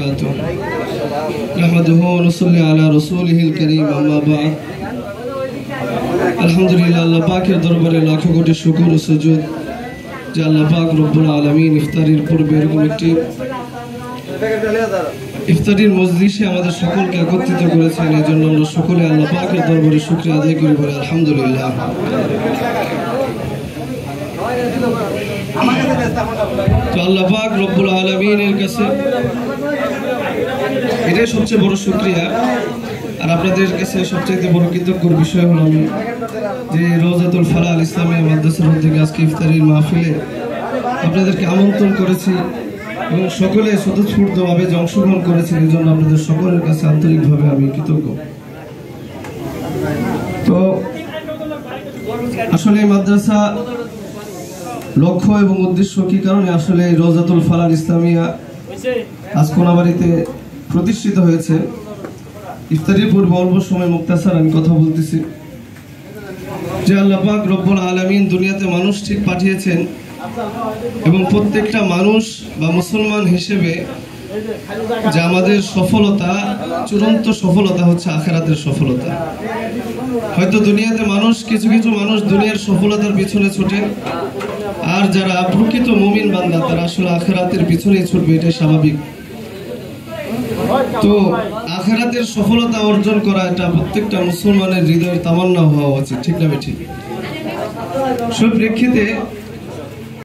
وبركاته نحمده ونصلي على رسوله الكريم أما بعد আলহামদুলিল্লাহ আল্লাহ পাকের দরবারে লাখো কোটি শুকর ও সুজুদ যে আল্লাহ পাক রব্বুল আলামিন ইফতারির পূর্বে এরকম একটি ইফতারির মজলিসে আমাদের সকলকে একত্রিত করেছেন এই জন্য আমরা সকলে আল্লাহ পাকের দরবারে শুকরিয়া আদায় করি বলে আলহামদুলিল্লাহ। তো আল্লাহ পাক রব্বুল আলামিনের কাছে এটাই সবচেয়ে বড় শুকরিয়া। আর আপনাদের কাছে সবচেয়ে বড় কৃতজ্ঞর বিষয় হলো আমি যে রওজাতুল ফালাহ ইসলামিয়া মাদ্রাসার থেকে আজকে ইফতারির মাহফিলে আপনাদেরকে আমন্ত্রণ করেছি এবং সকলে স্বতঃস্ফূর্তভাবে যে অংশগ্রহণ করেছেন এই জন্য আপনাদের সকলের কাছে আন্তরিকভাবে আমি কৃতজ্ঞ। তো আসলে এই মাদ্রাসা লক্ষ্য এবং উদ্দেশ্য কি কারণে আসলে রওজাতুল ফালাহ ইসলামিয়া আজ কোনাবাড়িতে প্রতিষ্ঠিত হয়েছে, ইফতারির পূর্বে অল্প সময় মুক্তাসার আমি কথা বলতেছি যে আল্লাহ পাক রব্বুল আলামিন দুনিয়াতে মানুষ ঠিক পাঠিয়েছেন এবং প্রত্যেকটা মানুষ বা মুসলমান হিসেবে যে আমাদের সফলতা, চূড়ান্ত সফলতা হচ্ছে আখিরাতের সফলতা। হয়তো দুনিয়াতে মানুষ কিছু কিছু মানুষ দুনিয়ার সফলতার পিছনে ছুটে, আর যারা প্রকৃত মুমিন বান্দা তারা আসলে আখিরাতের পিছনেই ছুটবে, এটাই স্বাভাবিক। তো আখিরাতের সফলতা অর্জন করা এটা প্রত্যেকটা মুসলমানের হৃদয়ের তামান্না হওয়া উচিত, ঠিক না? ঠিক সেই প্রেক্ষিতে